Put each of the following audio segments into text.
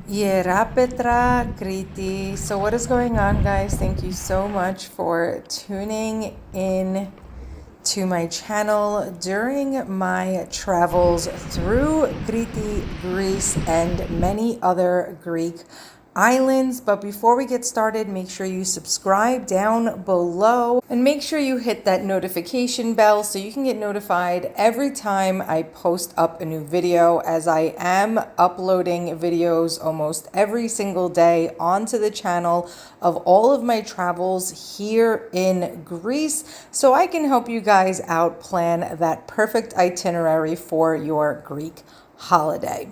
IERAPETRA CRETE. So what is going on, guys? Thank you so much for tuning in to my channel during my travels through Crete, Greece, and many other Greek islands. But before we get started, make sure you subscribe down below and make sure you hit that notification bell so you can get notified every time I post up a new video, as I am uploading videos almost every single day onto the channel of all of my travels here in Greece, so I can help you guys out plan that perfect itinerary for your Greek holiday.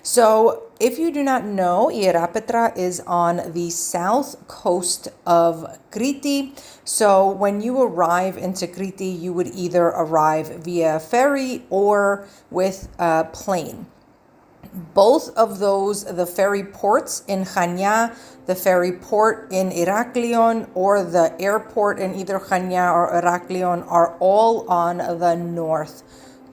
So if you do not know, IERAPETRA is on the south coast of Crete. So when you arrive into Crete, you would either arrive via ferry or with a plane. Both of those, the ferry ports in Chania, the ferry port in Heraklion, or the airport in either Chania or Heraklion, are all on the north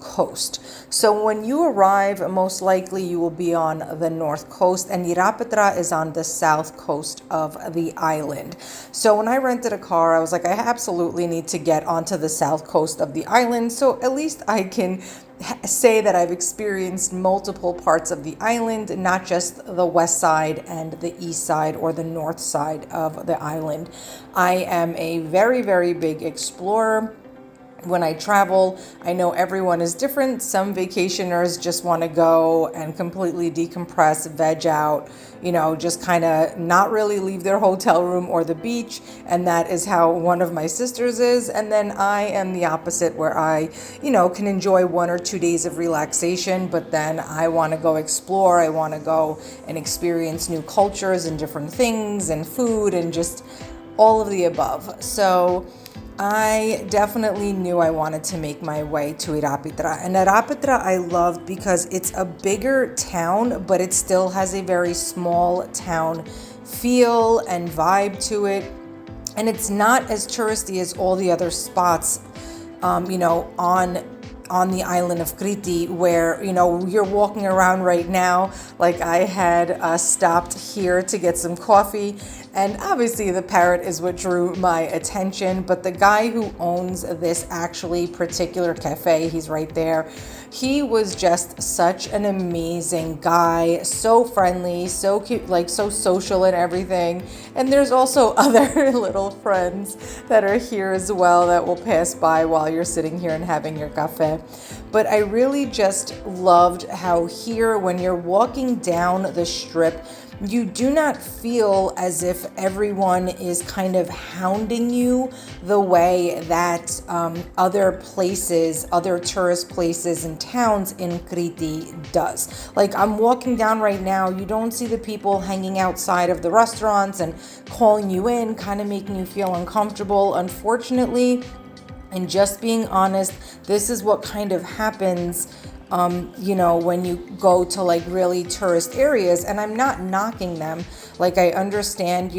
coast. So when you arrive, most likely you will be on the north coast, and IERAPETRA is on the south coast of the island. So when I rented a car, I was like, I absolutely need to get onto the south coast of the island, so at least I can say that I've experienced multiple parts of the island, not just the west side and the east side or the north side of the island. I am a very, very big explorer. When I travel, I know everyone is different. Some vacationers just want to go and completely decompress, veg out, just kind of not really leave their hotel room or the beach. And that is how one of my sisters is. And then I am the opposite, where I, can enjoy 1 or 2 days of relaxation, but then I want to go explore. I want to go and experience new cultures and different things and food and just all of the above. So I definitely knew I wanted to make my way to IERAPETRA. And IERAPETRA I loved because it's a bigger town, but it still has a very small town feel and vibe to it. And it's not as touristy as all the other spots, on the island of Crete, where, you're walking around right now. Like I had stopped here to get some coffee, and obviously the parrot is what drew my attention, but the guy who owns this particular cafe, he's right there. He was just such an amazing guy, so friendly, so cute, like so social and everything. And there's also other little friends that are here as well that will pass by while you're sitting here and having your cafe. But I really just loved how here, when you're walking down the strip, you do not feel as if everyone is kind of hounding you the way that other places, other tourist places and towns in Crete does. Like I'm walking down right now, you don't see the people hanging outside of the restaurants and calling you in, kind of making you feel uncomfortable. Unfortunately, and just being honest, this is what kind of happens when you go to like really tourist areas. And I'm not knocking them. Like I understand,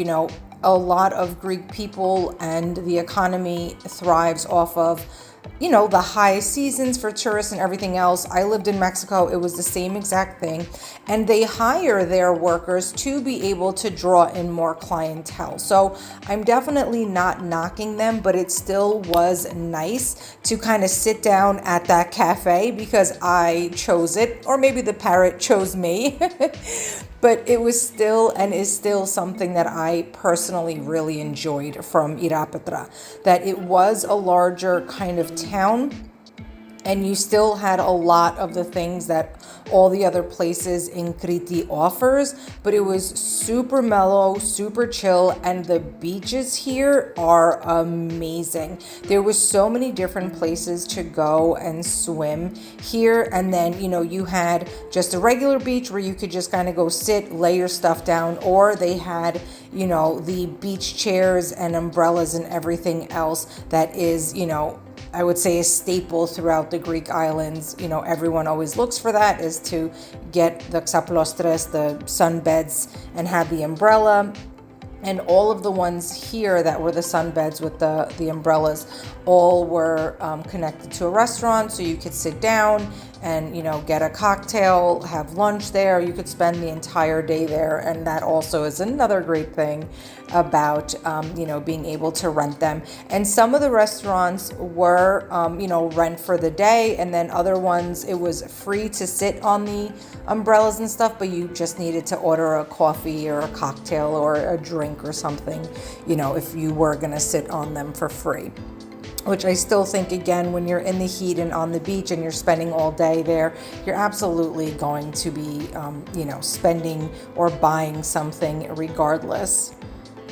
a lot of Greek people and the economy thrives off of, the high seasons for tourists and everything else. I lived in Mexico. It was the same exact thing. And they hire their workers to be able to draw in more clientele. So I'm definitely not knocking them, but it still was nice to kind of sit down at that cafe because I chose it, or maybe the parrot chose me. But it was still and is still something that I personally really enjoyed from IERAPETRA, that it was a larger kind of town, and you still had a lot of the things that all the other places in Crete offers, but it was super mellow, super chill, and the beaches here are amazing. There was so many different places to go and swim here, and then, you had just a regular beach where you could just kind of go sit, lay your stuff down, or they had, the beach chairs and umbrellas and everything else that is, I would say a staple throughout the Greek islands. Everyone always looks for that, is to get the xaplostres, the sunbeds, and have the umbrella. And all of the ones here that were the sunbeds with the umbrellas all were connected to a restaurant, so you could sit down and, get a cocktail, have lunch there. You could spend the entire day there. And that also is another great thing about, being able to rent them. And some of the restaurants were, rent for the day. And then other ones, it was free to sit on the umbrellas and stuff, but you just needed to order a coffee or a cocktail or a drink or something, if you were going to sit on them for free. Which I still think, again, when you're in the heat and on the beach and you're spending all day there, you're absolutely going to be, spending or buying something regardless.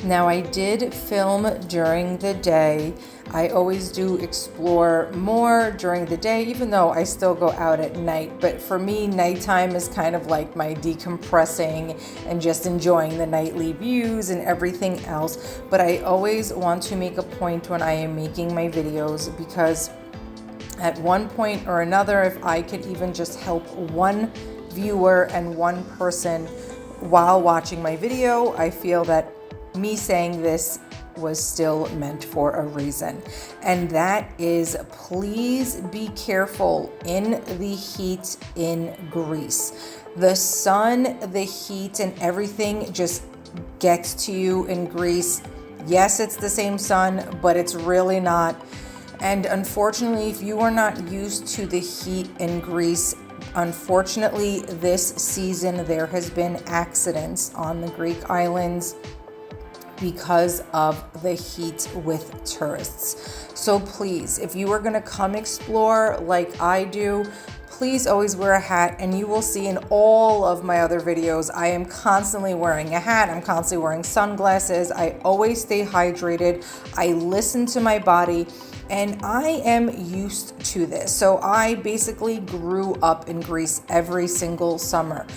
Now, I did film during the day. I always do explore more during the day, even though I still go out at night. But for me, nighttime is kind of like my decompressing and just enjoying the nightly views and everything else. But I always want to make a point when I am making my videos, because at one point or another, if I could even just help one viewer and one person while watching my video, I feel that me saying this was still meant for a reason. And that is, please be careful in the heat in Greece. The sun, the heat, and everything just gets to you in Greece. Yes, it's the same sun, but it's really not. And unfortunately, if you are not used to the heat in Greece, unfortunately, this season there has been accidents on the Greek islands because of the heat with tourists. So please, if you are going to come explore like I do, please always wear a hat. And you will see in all of my other videos, I am constantly wearing a hat. I'm constantly wearing sunglasses. I always stay hydrated. I listen to my body. And I am used to this. So I basically grew up in Greece every single summer.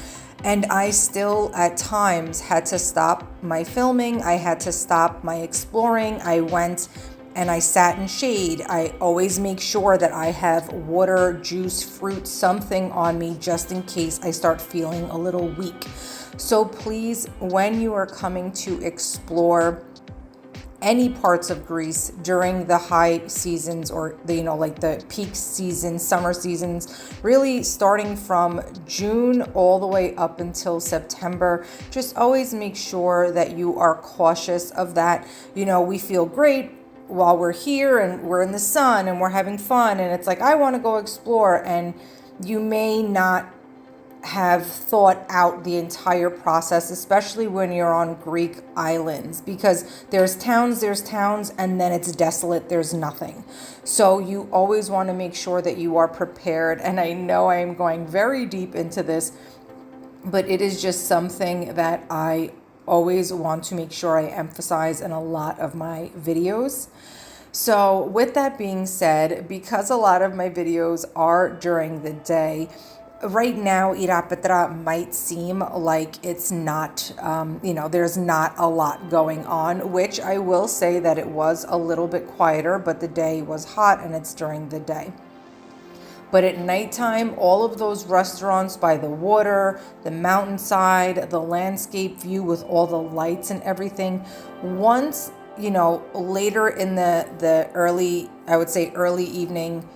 And I still, at times, had to stop my filming. I had to stop my exploring. I went and I sat in shade. I always make sure that I have water, juice, fruit, something on me just in case I start feeling a little weak. So please, when you are coming to explore any parts of Greece during the high seasons, or like the peak seasons, summer seasons, really starting from June all the way up until September, just always make sure that you are cautious of that. We feel great while we're here and we're in the sun and we're having fun, and it's like, I want to go explore, and you may not have thought out the entire process, especially when you're on Greek islands, because there's towns, and then it's desolate, there's nothing. So you always want to make sure that you are prepared. And I know I'm going very deep into this, but it is just something that I always want to make sure I emphasize in a lot of my videos. So with that being said, because a lot of my videos are during the day, right now, IERAPETRA might seem like it's not, there's not a lot going on, which I will say that it was a little bit quieter, but the day was hot and it's during the day. But at nighttime, all of those restaurants by the water, the mountainside, the landscape view with all the lights and everything, once, later in the early, I would say early evening,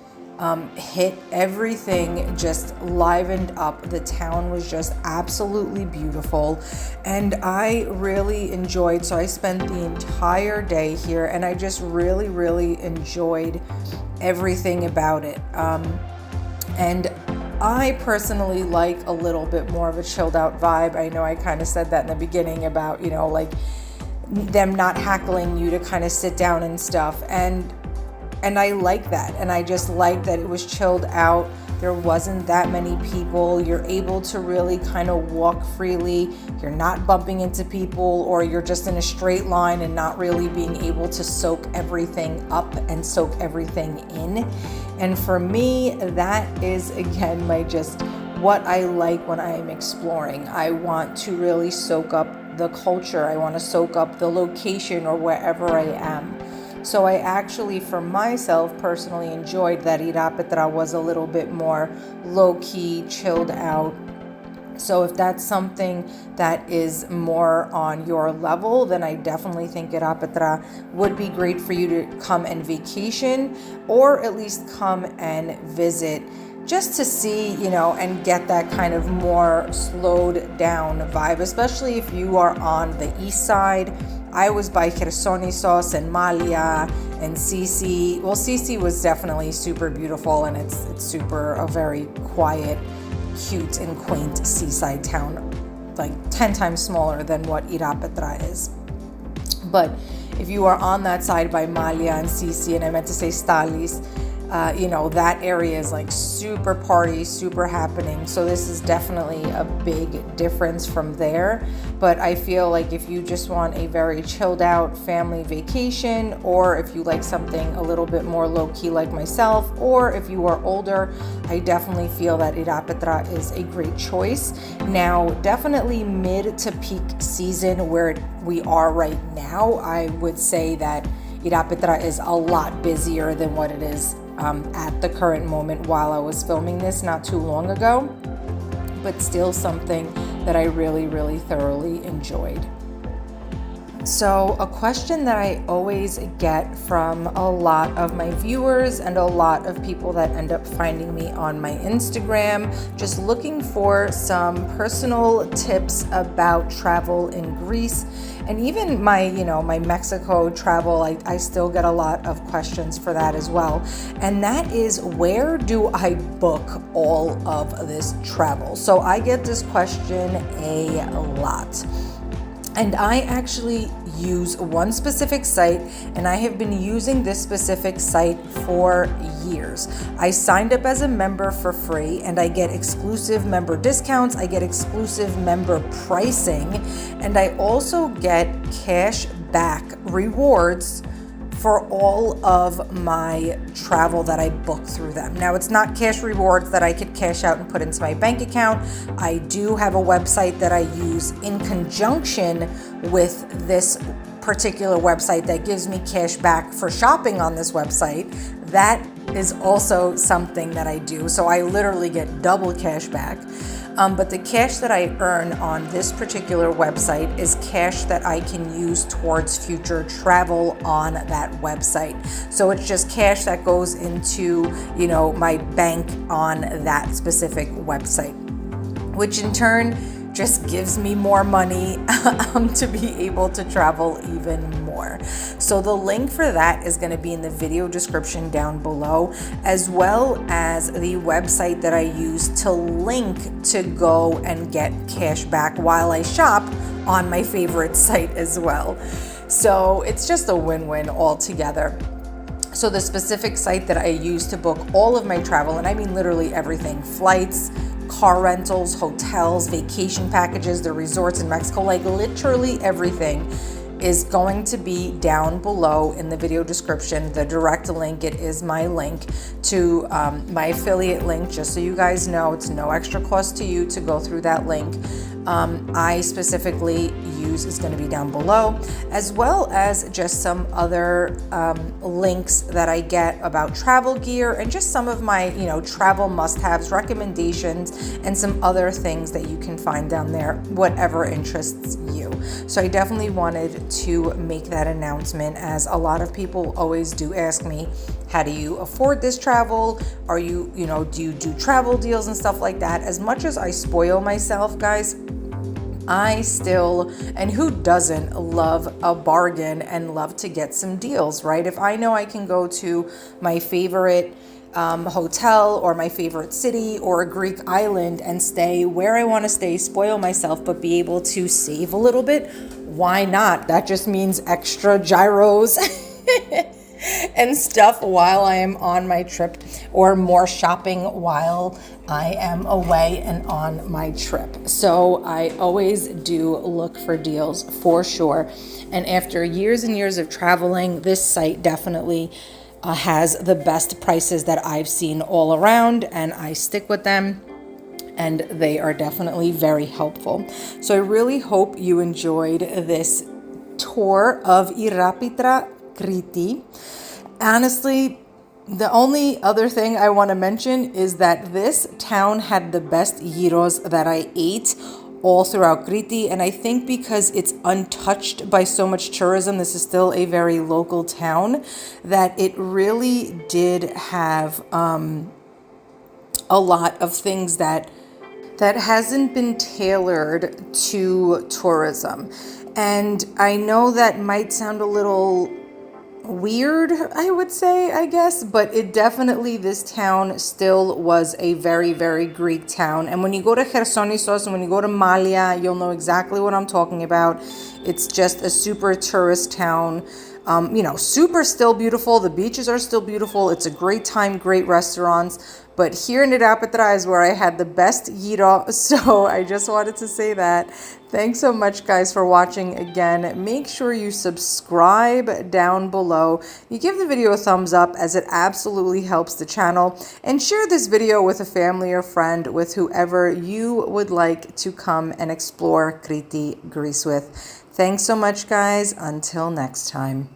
hit, everything just livened up. The town was just absolutely beautiful, and I really enjoyed. So I spent the entire day here, and I just really, really enjoyed everything about it. And I personally like a little bit more of a chilled out vibe. I know I kind of said that in the beginning about, like them not hackling you to kind of sit down and stuff. And I like that. And I just like that it was chilled out. There wasn't that many people. You're able to really kind of walk freely. You're not bumping into people, or you're just in a straight line and not really being able to soak everything up and soak everything in. And for me, that is, again, what I like when I am exploring. I want to really soak up the culture. I want to soak up the location or wherever I am. So I actually, for myself, personally enjoyed that IERAPETRA was a little bit more low-key, chilled out. So if that's something that is more on your level, then I definitely think IERAPETRA would be great for you to come and vacation, or at least come and visit. just to see, and get that kind of more slowed down vibe, especially if you are on the east side. I was by Chersonissos and Malia and Sisi. Well, Sisi was definitely super beautiful, and it's super a very quiet, cute, and quaint seaside town, like 10 times smaller than what IERAPETRA is. But if you are on that side by Malia and Sisi, and I meant to say Stalis, that area is like super party, super happening. So this is definitely a big difference from there. But I feel like if you just want a very chilled out family vacation, or if you like something a little bit more low key like myself, or if you are older, I definitely feel that IERAPETRA is a great choice. Now, definitely mid to peak season where we are right now, I would say that IERAPETRA is a lot busier than what it is at the current moment while I was filming this not too long ago, but still something that I really, really thoroughly enjoyed. So a question that I always get from a lot of my viewers and a lot of people that end up finding me on my Instagram, just looking for some personal tips about travel in Greece. And even my Mexico travel, I still get a lot of questions for that as well. And that is, where do I book all of this travel? So I get this question a lot. And I actually use one specific site, and I have been using this specific site for years. I signed up as a member for free, and I get exclusive member discounts, I get exclusive member pricing, and I also get cash back rewards for all of my travel that I book through them. Now, it's not cash rewards that I could cash out and put into my bank account. I do have a website that I use in conjunction with this particular website that gives me cash back for shopping on this website. That is also something that I do. So I literally get double cash back. But the cash that I earn on this particular website is cash that I can use towards future travel on that website. So it's just cash that goes into, my bank on that specific website, which in turn just gives me more money to be able to travel even more. So the link for that is going to be in the video description down below, as well as the website that I use to link to go and get cash back while I shop on my favorite site as well. So it's just a win-win altogether. So the specific site that I use to book all of my travel, and I mean literally everything, flights, car rentals, hotels, vacation packages, the resorts in Mexico, like literally everything, is going to be down below in the video description. The direct link, it is my link to my affiliate link, just so you guys know, it's no extra cost to you to go through that link. I specifically use is going to be down below, as well as just some other links that I get about travel gear and just some of my, travel must-haves, recommendations, and some other things that you can find down there, whatever interests you. So I definitely wanted to make that announcement, as a lot of people always do ask me, how do you afford this travel? Are you, do you do travel deals and stuff like that? As much as I spoil myself, guys, I still, and who doesn't, love a bargain and love to get some deals, right? If I know I can go to my favorite hotel or my favorite city or a Greek island and stay where I want to stay, spoil myself, but be able to save a little bit, why not? That just means extra gyros and stuff while I am on my trip, or more shopping while I am away and on my trip. So I always do look for deals for sure. And after years and years of traveling, this site definitely has the best prices that I've seen all around, and I stick with them, and they are definitely very helpful. So I really hope you enjoyed this tour of IERAPETRA Crete. Honestly, the only other thing I want to mention is that this town had the best gyros that I ate all throughout Crete, and I think because it's untouched by so much tourism, this is still a very local town, that it really did have a lot of things that hasn't been tailored to tourism. And I know that might sound a little weird, I would say, I guess, but it definitely, this town still was a very, very Greek town. And when you go to Chersonissos and when you go to Malia, you'll know exactly what I'm talking about. It's just a super tourist town. Super still beautiful. The beaches are still beautiful. It's a great time, great restaurants. But here in IERAPETRA is where I had the best gyro. So I just wanted to say that. Thanks so much, guys, for watching again. Make sure you subscribe down below. You give the video a thumbs up, as it absolutely helps the channel. And share this video with a family or friend, with whoever you would like to come and explore Crete, Greece with. Thanks so much, guys. Until next time.